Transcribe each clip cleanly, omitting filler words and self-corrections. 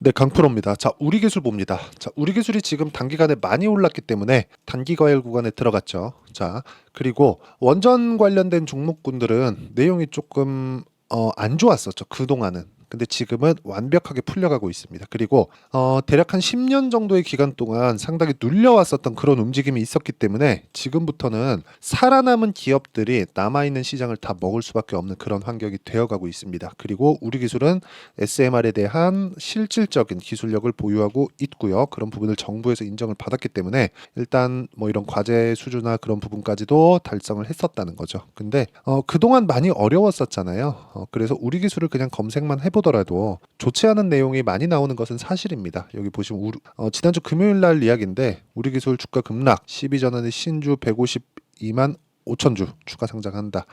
네, 강프로입니다. 자, 우리 기술 봅니다. 자, 우리 기술이 지금 단기간에 많이 올랐기 때문에 단기 과열 구간에 들어갔죠. 자, 그리고 원전 관련된 종목군들은 내용이 조금 안 좋았었죠. 그동안은. 근데 지금은 완벽하게 풀려가고 있습니다. 그리고 대략 한 10년 정도의 기간 동안 상당히 눌려왔었던 그런 움직임이 있었기 때문에 지금부터는 살아남은 기업들이 남아있는 시장을 다 먹을 수밖에 없는 그런 환경이 되어가고 있습니다. 그리고 우리 기술은 SMR에 대한 실질적인 기술력을 보유하고 있고요. 그런 부분을 정부에서 인정을 받았기 때문에 일단 뭐 이런 과제 수주나 그런 부분까지도 달성을 했었다는 거죠. 근데 그동안 많이 어려웠었잖아요. 그래서 우리 기술을 그냥 검색만 해보더라도 좋지 않은 내용이 많이 나오는 것은 사실입니다. 여기 보시면 지난주 금요일 날 이야기인데 우리 기술 주가 급락, 12전환의 신주 152만 5천 주 추가 상장한다.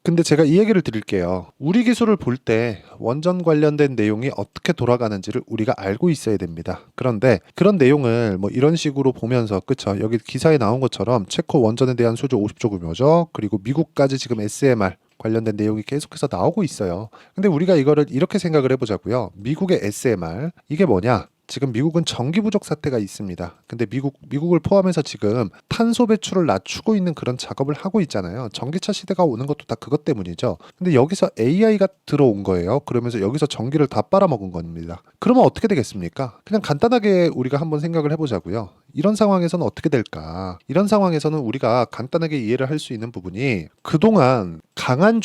근데 제가 이 얘기를 드릴게요. 우리 기술을 볼 때 원전 관련된 내용이 어떻게 돌아가는지를 우리가 알고 있어야 됩니다. 그런데 그런 내용을 뭐 이런 식으로 보면서, 그쵸? 여기 기사에 나온 것처럼 체코 원전에 대한 수주 50조 규모죠. 그리고 미국까지 지금 SMR 관련된 내용이 계속해서 나오고 있어요. 근데 우리가 이거를 이렇게 생각을 해보자고요. 미국의 SMR, 이게 뭐냐? 지금 미국은 전기 부족 사태가 있습니다. 근데 미국을 포함해서 지금 탄소 배출을 낮추고 있는 그런 작업을 하고 있잖아요. 전기차 시대가 오는 것도 다 그것 때문이죠. 근데 여기서 AI가 들어온 거예요. 그러면서 여기서 전기를 다 빨아먹은 겁니다. 그러면 어떻게 되겠습니까? 그냥 간단하게 우리가 한번 생각을 해보자고요. 이런 상황에서는 어떻게 될까? 이런 상황에서는 우리가 간단하게 이해를 할 수 있는 부분이 그동안 강한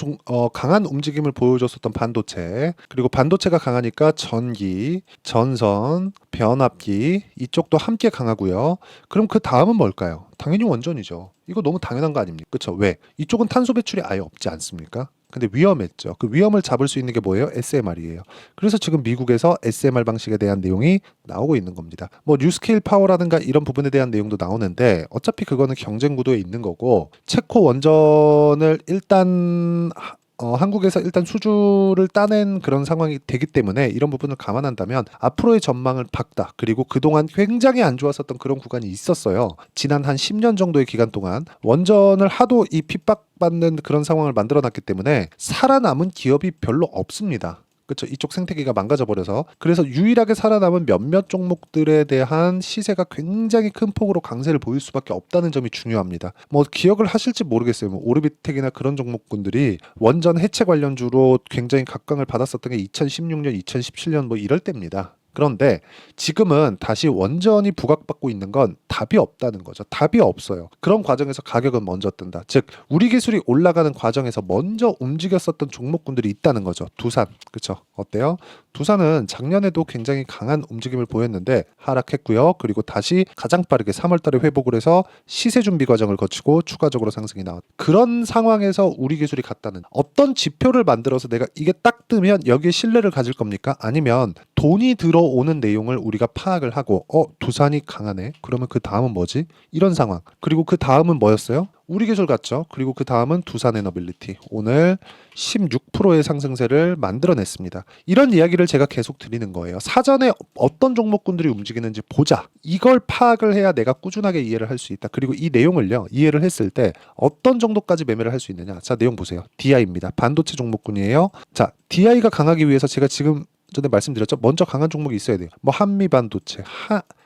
움직임을 보여줬었던 반도체, 그리고 반도체가 강하니까 전기, 전선, 변압기 이쪽도 함께 강하고요. 그럼 그 다음은 뭘까요? 당연히 원전이죠. 이거 너무 당연한 거 아닙니까? 그렇죠? 왜? 이쪽은 탄소 배출이 아예 없지 않습니까? 근데 위험했죠. 그 위험을 잡을 수 있는 게 뭐예요? SMR이에요. 그래서 지금 미국에서 SMR 방식에 대한 내용이 나오고 있는 겁니다. 뭐 뉴스케일 파워라든가 이런 부분에 대한 내용도 나오는데 어차피 그거는 경쟁 구도에 있는 거고, 체코 원전을 일단 한국에서 일단 수주를 따낸 그런 상황이 되기 때문에 이런 부분을 감안한다면 앞으로의 전망을 밝다. 그리고 그동안 굉장히 안 좋았었던 그런 구간이 있었어요. 지난 한 10년 정도의 기간 동안 원전을 하도 이 핍박받는 그런 상황을 만들어놨기 때문에 살아남은 기업이 별로 없습니다. 그렇죠. 이쪽 생태계가 망가져 버려서. 그래서 유일하게 살아남은 몇몇 종목들에 대한 시세가 굉장히 큰 폭으로 강세를 보일 수밖에 없다는 점이 중요합니다. 뭐 기억을 하실지 모르겠어요. 뭐 오르비텍이나 그런 종목군들이 원전 해체 관련주로 굉장히 각광을 받았었던 게 2016년, 2017년 뭐 이럴 때입니다. 그런데 지금은 다시 원전이 부각받고 있는 건 답이 없다는 거죠. 답이 없어요. 그런 과정에서 가격은 먼저 뜬다. 즉 우리 기술이 올라가는 과정에서 먼저 움직였었던 종목군들이 있다는 거죠. 두산, 그렇죠? 어때요? 두산은 작년에도 굉장히 강한 움직임을 보였는데 하락했고요. 그리고 다시 가장 빠르게 3월 달에 회복을 해서 시세 준비 과정을 거치고 추가적으로 상승이 나왔다. 그런 상황에서 우리 기술이 갔다는, 어떤 지표를 만들어서 내가 이게 딱 뜨면 여기에 신뢰를 가질 겁니까? 아니면 돈이 들어오는 내용을 우리가 파악을 하고 두산이 강하네. 그러면 그 다음은 뭐지? 이런 상황. 그리고 그 다음은 뭐였어요? 우리 기술 같죠. 그리고 그 다음은 두산에너빌리티. 오늘 16%의 상승세를 만들어냈습니다. 이런 이야기를 제가 계속 드리는 거예요. 사전에 어떤 종목군들이 움직이는지 보자. 이걸 파악을 해야 내가 꾸준하게 이해를 할 수 있다. 그리고 이 내용을요, 이해를 했을 때 어떤 정도까지 매매를 할 수 있느냐. 자, 내용 보세요. DI입니다. 반도체 종목군이에요. 자, DI가 강하기 위해서 제가 지금 전에 말씀드렸죠. 먼저 강한 종목이 있어야 돼요. 뭐 한미반도체,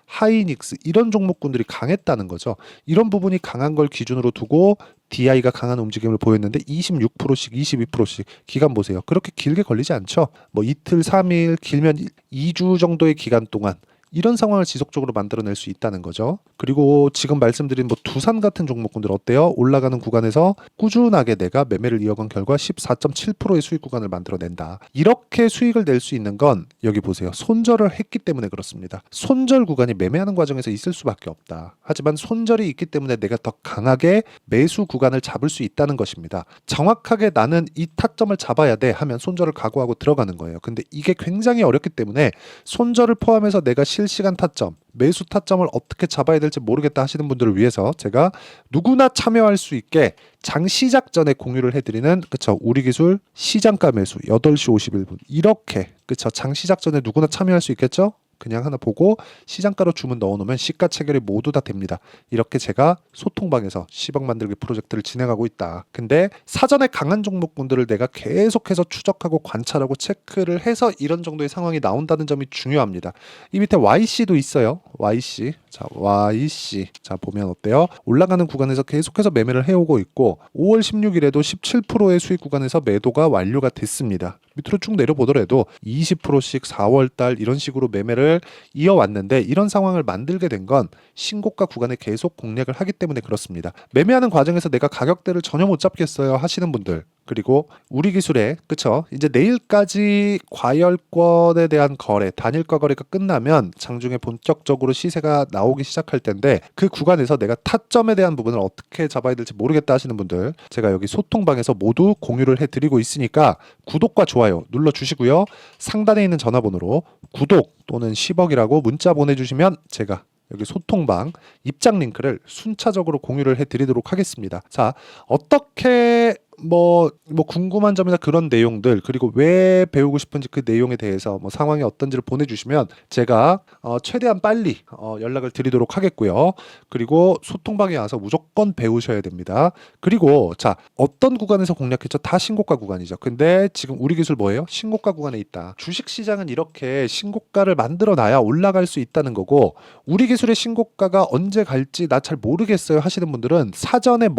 하이닉스 이런 종목군들이 강했다는 거죠. 이런 부분이 강한 걸 기준으로 두고 DI가 강한 움직임을 보였는데 26%씩 22%씩 기간 보세요. 그렇게 길게 걸리지 않죠. 뭐 이틀, 3일, 길면 2주 정도의 기간 동안 이런 상황을 지속적으로 만들어낼 수 있다는 거죠. 그리고 지금 말씀드린 뭐 두산 같은 종목군들 어때요? 올라가는 구간에서 꾸준하게 내가 매매를 이어간 결과 14.7%의 수익 구간을 만들어낸다. 이렇게 수익을 낼 수 있는 건 여기 보세요. 손절을 했기 때문에 그렇습니다. 손절 구간이 매매하는 과정에서 있을 수밖에 없다. 하지만 손절이 있기 때문에 내가 더 강하게 매수 구간을 잡을 수 있다는 것입니다. 정확하게 나는 이 타점을 잡아야 돼 하면 손절을 각오하고 들어가는 거예요. 근데 이게 굉장히 어렵기 때문에 손절을 포함해서 내가 실시간 타점, 매수 타점을 어떻게 잡아야 될지 모르겠다 하시는 분들을 위해서 제가 누구나 참여할 수 있게 장 시작 전에 공유를 해드리는, 그쵸, 우리 기술 시장가 매수 8시 51분 이렇게, 그쵸, 장 시작 전에 누구나 참여할 수 있겠죠? 그냥 하나 보고 시장가로 주문 넣어놓으면 시가 체결이 모두 다 됩니다. 이렇게 제가 소통방에서 10억 만들기 프로젝트를 진행하고 있다. 근데 사전에 강한 종목군들을 내가 계속해서 추적하고 관찰하고 체크를 해서 이런 정도의 상황이 나온다는 점이 중요합니다. 이 밑에 YC도 있어요. YC. 자, YC. 자, 보면 어때요? 올라가는 구간에서 계속해서 매매를 해오고 있고 5월 16일에도 17%의 수익 구간에서 매도가 완료가 됐습니다. 밑으로 쭉 내려보더라도 20%씩 4월달 이런 식으로 매매를 이어왔는데 이런 상황을 만들게 된 건 신고가 구간에 계속 공략을 하기 때문에 그렇습니다. 매매하는 과정에서 내가 가격대를 전혀 못 잡겠어요 하시는 분들, 그리고 우리 기술에 그쵸, 이제 내일까지 과열권에 대한 거래, 단일가 거래가 끝나면 장중에 본격적으로 시세가 나오기 시작할 텐데 그 구간에서 내가 타점에 대한 부분을 어떻게 잡아야 될지 모르겠다 하시는 분들, 제가 여기 소통방에서 모두 공유를 해드리고 있으니까 구독과 좋아요 눌러주시고요. 상단에 있는 전화번호로 구독 또는 10억이라고 문자 보내주시면 제가 여기 소통방 입장 링크를 순차적으로 공유를 해드리도록 하겠습니다. 자, 어떻게 뭐 궁금한 점이나 그런 내용들, 그리고 왜 배우고 싶은지 그 내용에 대해서 뭐 상황이 어떤지를 보내주시면 제가 최대한 빨리 연락을 드리도록 하겠고요. 그리고 소통방에 와서 무조건 배우셔야 됩니다. 그리고 자, 어떤 구간에서 공략했죠? 다 신고가 구간이죠. 근데 지금 우리 기술 뭐예요? 신고가 구간에 있다. 주식시장은 이렇게 신고가를 만들어 놔야 올라갈 수 있다는 거고, 우리 기술의 신고가가 언제 갈지 나 잘 모르겠어요 하시는 분들은 사전에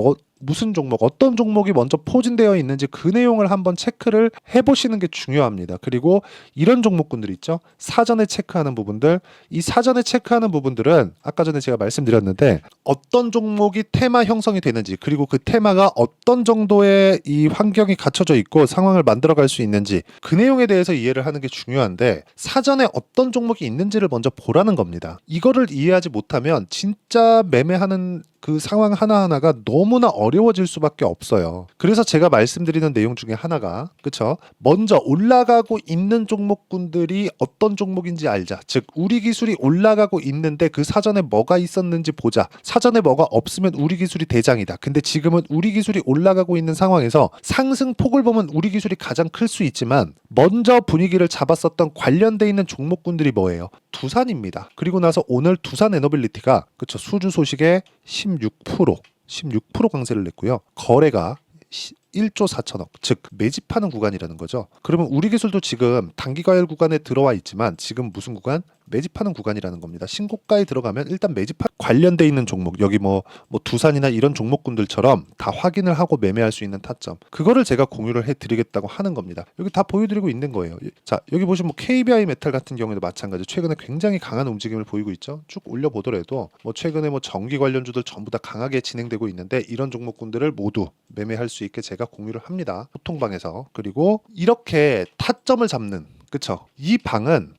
무슨 종목, 어떤 종목이 먼저 포진되어 있는지 그 내용을 한번 체크를 해보시는 게 중요합니다. 그리고 이런 종목군들 있죠? 사전에 체크하는 부분들, 이 사전에 체크하는 부분들은 아까 전에 제가 말씀드렸는데 어떤 종목이 테마 형성이 되는지, 그리고 그 테마가 어떤 정도의 이 환경이 갖춰져 있고 상황을 만들어갈 수 있는지 그 내용에 대해서 이해를 하는 게 중요한데, 사전에 어떤 종목이 있는지를 먼저 보라는 겁니다. 이거를 이해하지 못하면 진짜 매매하는 그 상황 하나하나가 너무나 어려워질 수밖에 없어요. 그래서 제가 말씀드리는 내용 중에 하나가, 그쵸? 먼저 올라가고 있는 종목군들이 어떤 종목인지 알자. 즉, 우리 기술이 올라가고 있는데 그 사전에 뭐가 있었는지 보자. 사전에 뭐가 없으면 우리 기술이 대장이다. 근데 지금은 우리 기술이 올라가고 있는 상황에서 상승폭을 보면 우리 기술이 가장 클 수 있지만 먼저 분위기를 잡았었던 관련돼 있는 종목군들이 뭐예요? 두산입니다. 그리고 나서 오늘 두산 에너빌리티가 그쵸, 수주 소식에 16% 강세를 냈고요. 거래가 1조 4천억, 즉 매집하는 구간이라는 거죠. 그러면 우리 기술도 지금 단기 과열 구간에 들어와 있지만 지금 무슨 구간? 매집하는 구간이라는 겁니다. 신고가에 들어가면 일단 매집하 관련돼 있는 종목, 여기 뭐 두산이나 이런 종목군들처럼 다 확인을 하고 매매할 수 있는 타점, 그거를 제가 공유를 해드리겠다고 하는 겁니다. 여기 다 보여드리고 있는 거예요. 자, 여기 보시면 뭐 KBI 메탈 같은 경우에도 마찬가지, 최근에 굉장히 강한 움직임을 보이고 있죠. 쭉 올려보더라도 뭐 최근에 뭐 전기 관련주들 전부 다 강하게 진행되고 있는데 이런 종목군들을 모두 매매할 수 있게 제가 공유를 합니다. 소통방에서. 그리고 이렇게 타점을 잡는, 그쵸? 이 방은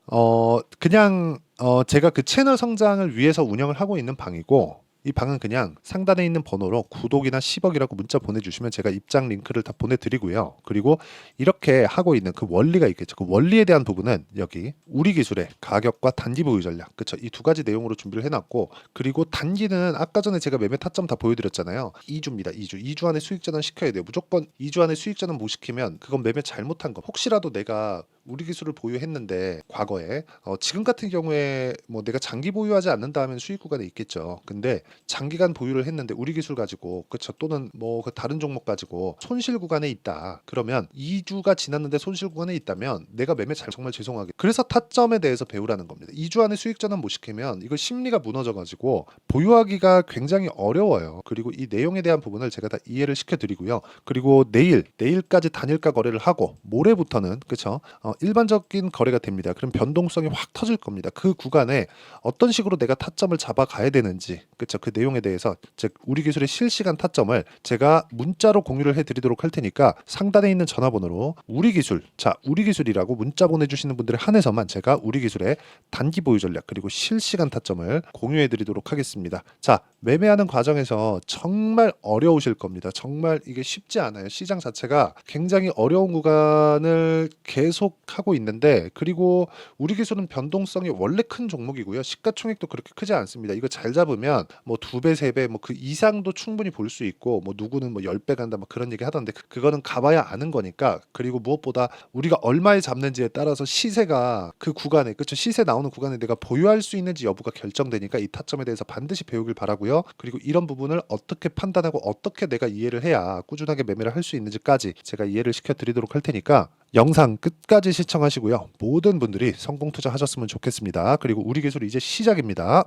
그냥 제가 그 채널 성장을 위해서 운영을 하고 있는 방이고, 이 방은 그냥 상단에 있는 번호로 구독이나 10억이라고 문자 보내주시면 제가 입장 링크를 다 보내드리고요. 그리고 이렇게 하고 있는 그 원리가 있겠죠. 그 원리에 대한 부분은 여기 우리 기술의 가격과 단기 보유 전략, 그쵸? 이 두 가지 내용으로 준비를 해놨고, 그리고 단기는 아까 전에 제가 매매 타점 다 보여드렸잖아요. 2주입니다. 2주 안에 수익 전환 시켜야 돼요. 무조건 2주 안에 수익 전환 못 시키면 그건 매매 잘못한 거. 혹시라도 내가 우리 기술을 보유했는데 과거에 지금 같은 경우에 뭐 내가 장기 보유하지 않는다 하면 수익 구간에 있겠죠. 근데 장기간 보유를 했는데 우리 기술 가지고, 그쵸, 또는 뭐 그 다른 종목 가지고 손실 구간에 있다. 그러면 2주가 지났는데 손실 구간에 있다면 내가 정말 죄송하게, 그래서 타점에 대해서 배우라는 겁니다. 2주 안에 수익 전환 못 시키면 이거 심리가 무너져 가지고 보유하기가 굉장히 어려워요. 그리고 이 내용에 대한 부분을 제가 다 이해를 시켜드리고요. 그리고 내일까지 단일가 거래를 하고 모레부터는, 그쵸, 일반적인 거래가 됩니다. 그럼 변동성이 확 터질 겁니다. 그 구간에 어떤 식으로 내가 타점을 잡아가야 되는지, 그쵸, 그 내용에 대해서, 즉 우리 기술의 실시간 타점을 제가 문자로 공유를 해드리도록 할 테니까 상단에 있는 전화번호로 우리 기술이라고 문자 보내주시는 분들에 한해서만 제가 우리 기술의 단기 보유 전략 그리고 실시간 타점을 공유해드리도록 하겠습니다. 자, 매매하는 과정에서 정말 어려우실 겁니다. 정말 이게 쉽지 않아요. 시장 자체가 굉장히 어려운 구간을 계속 하고 있는데, 그리고 우리 기술은 변동성이 원래 큰 종목이고요. 시가총액도 그렇게 크지 않습니다. 이거 잘 잡으면 뭐 2배, 3배 뭐 그 이상도 충분히 볼 수 있고, 뭐 누구는 뭐 10배 간다 뭐 그런 얘기 하던데 그거는 가봐야 아는 거니까. 그리고 무엇보다 우리가 얼마에 잡는지에 따라서 시세가 그 구간에, 그쵸, 시세 나오는 구간에 내가 보유할 수 있는지 여부가 결정되니까 이 타점에 대해서 반드시 배우길 바라고요. 그리고 이런 부분을 어떻게 판단하고 어떻게 내가 이해를 해야 꾸준하게 매매를 할 수 있는지까지 제가 이해를 시켜드리도록 할 테니까 영상 끝까지 시청하시고요. 모든 분들이 성공 투자하셨으면 좋겠습니다. 그리고 우리 기술이 이제 시작입니다.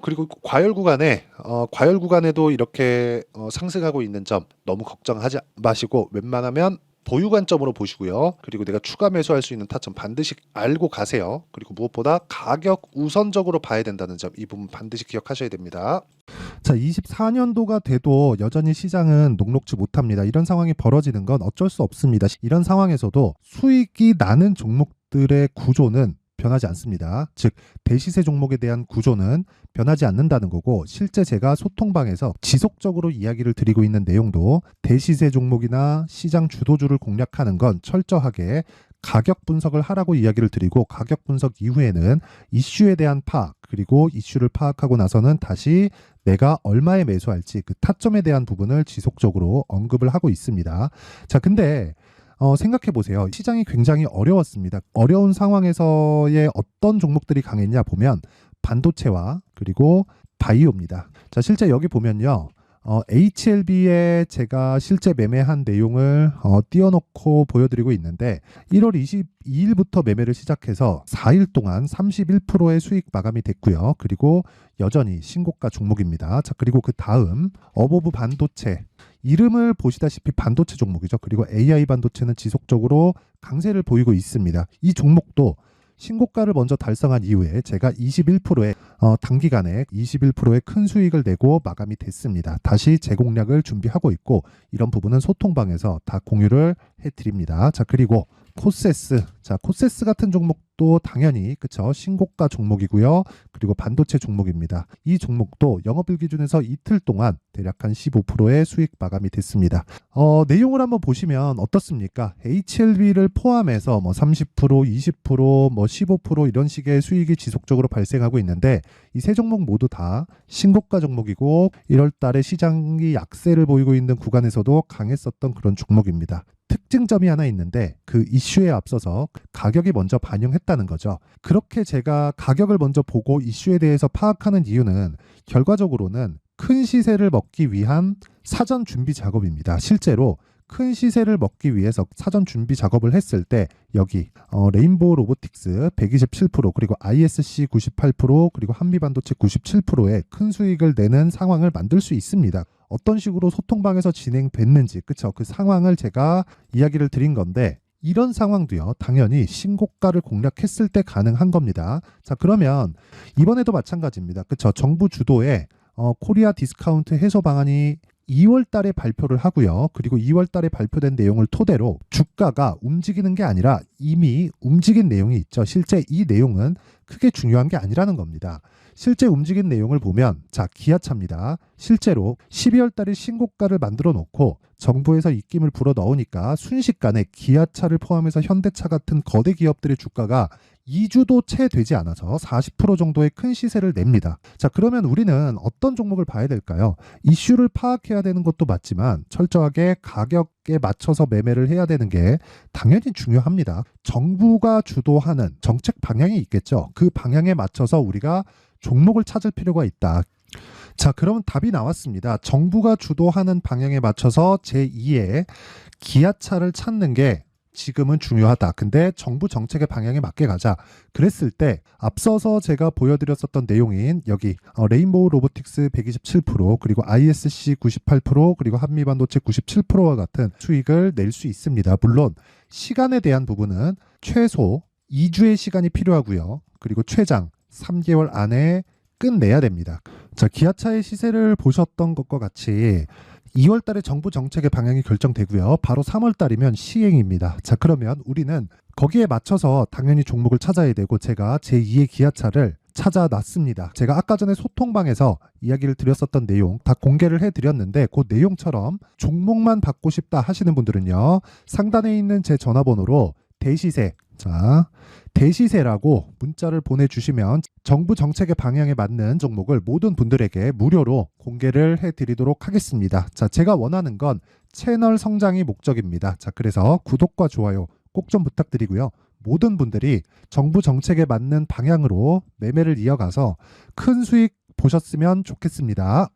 그리고 과열 구간에도 이렇게 상승하고 있는 점 너무 걱정하지 마시고 웬만하면 보유 관점으로 보시고요. 그리고 내가 추가 매수할 수 있는 타점 반드시 알고 가세요. 그리고 무엇보다 가격 우선적으로 봐야 된다는 점, 이 부분 반드시 기억하셔야 됩니다. 자, 24년도가 돼도 여전히 시장은 녹록지 못합니다. 이런 상황이 벌어지는 건 어쩔 수 없습니다. 이런 상황에서도 수익이 나는 종목들의 구조는 변하지 않습니다. 즉, 대시세 종목에 대한 구조는 변하지 않는다는 거고, 실제 제가 소통방에서 지속적으로 이야기를 드리고 있는 내용도 대시세 종목이나 시장 주도주를 공략하는 건 철저하게 가격 분석을 하라고 이야기를 드리고, 가격 분석 이후에는 이슈에 대한 파악, 그리고 이슈를 파악하고 나서는 다시 내가 얼마에 매수할지 그 타점에 대한 부분을 지속적으로 언급을 하고 있습니다. 자, 근데 생각해 보세요. 시장이 굉장히 어려웠습니다. 어려운 상황에서의 어떤 종목들이 강했냐 보면 반도체와 그리고 바이오입니다. 자, 실제 여기 보면요. HLB에 제가 실제 매매한 내용을 띄워놓고 보여드리고 있는데, 1월 22일부터 매매를 시작해서 4일 동안 31%의 수익 마감이 됐고요. 그리고 여전히 신고가 종목입니다. 자, 그리고 그 다음 어보브 반도체, 이름을 보시다시피 반도체 종목이죠. 그리고 AI 반도체는 지속적으로 강세를 보이고 있습니다. 이 종목도 신고가를 먼저 달성한 이후에 제가 21%의 단기간에 21%의 큰 수익을 내고 마감이 됐습니다. 다시 재공략을 준비하고 있고, 이런 부분은 소통방에서 다 공유를 해드립니다. 자, 그리고 코세스, 자, 코세스 같은 종목도 당연히 그쵸, 신고가 종목이고요. 그리고 반도체 종목입니다. 이 종목도 영업일 기준에서 이틀 동안 대략 한 15%의 수익 마감이 됐습니다. 내용을 한번 보시면 어떻습니까? HLB를 포함해서 뭐 30%, 20%, 뭐 15% 이런 식의 수익이 지속적으로 발생하고 있는데, 이 세 종목 모두 다 신고가 종목이고 1월 달에 시장이 약세를 보이고 있는 구간에서도 강했었던 그런 종목입니다. 특징점이 하나 있는데, 그 이슈에 앞서서 가격이 먼저 반영했다는 거죠. 그렇게 제가 가격을 먼저 보고 이슈에 대해서 파악하는 이유는 결과적으로는 큰 시세를 먹기 위한 사전 준비 작업입니다. 실제로 큰 시세를 먹기 위해서 사전 준비 작업을 했을 때 여기 레인보우 로보틱스 127%, 그리고 ISC 98%, 그리고 한미반도체 97%의 큰 수익을 내는 상황을 만들 수 있습니다. 어떤 식으로 소통방에서 진행됐는지, 그쵸, 그 상황을 제가 이야기를 드린 건데, 이런 상황도요 당연히 신고가를 공략했을 때 가능한 겁니다. 자, 그러면 이번에도 마찬가지입니다. 그쵸, 정부 주도의 코리아 디스카운트 해소 방안이 2월 달에 발표를 하고요. 그리고 2월 달에 발표된 내용을 토대로 주가가 움직이는 게 아니라 이미 움직인 내용이 있죠. 실제 이 내용은 크게 중요한 게 아니라는 겁니다. 실제 움직인 내용을 보면, 자, 기아차입니다. 실제로 12월 달에 신고가를 만들어 놓고 정부에서 입김을 불어 넣으니까 순식간에 기아차를 포함해서 현대차 같은 거대 기업들의 주가가 2주도 채 되지 않아서 40% 정도의 큰 시세를 냅니다. 자, 그러면 우리는 어떤 종목을 봐야 될까요? 이슈를 파악해야 되는 것도 맞지만 철저하게 가격에 맞춰서 매매를 해야 되는 게 당연히 중요합니다. 정부가 주도하는 정책 방향이 있겠죠. 그 방향에 맞춰서 우리가 종목을 찾을 필요가 있다. 자, 그러면 답이 나왔습니다. 정부가 주도하는 방향에 맞춰서 제2의 기아차를 찾는 게 지금은 중요하다. 근데 정부 정책의 방향에 맞게 가자. 그랬을 때 앞서서 제가 보여드렸었던 내용인 여기 레인보우 로보틱스 127%, 그리고 ISC 98%, 그리고 한미반도체 97%와 같은 수익을 낼 수 있습니다. 물론 시간에 대한 부분은 최소 2주의 시간이 필요하고요. 그리고 최장 3개월 안에 끝내야 됩니다. 자, 기아차의 시세를 보셨던 것과 같이 2월 달에 정부 정책의 방향이 결정되고요. 바로 3월 달이면 시행입니다. 자, 그러면 우리는 거기에 맞춰서 당연히 종목을 찾아야 되고, 제가 제2의 기아차를 찾아놨습니다. 제가 아까 전에 소통방에서 이야기를 드렸었던 내용 다 공개를 해드렸는데, 그 내용처럼 종목만 받고 싶다 하시는 분들은요, 상단에 있는 제 전화번호로 대시세 자, 대시세라고 문자를 보내주시면 정부 정책의 방향에 맞는 종목을 모든 분들에게 무료로 공개를 해드리도록 하겠습니다. 자, 제가 원하는 건 채널 성장이 목적입니다. 자, 그래서 구독과 좋아요 꼭 좀 부탁드리고요. 모든 분들이 정부 정책에 맞는 방향으로 매매를 이어가서 큰 수익 보셨으면 좋겠습니다.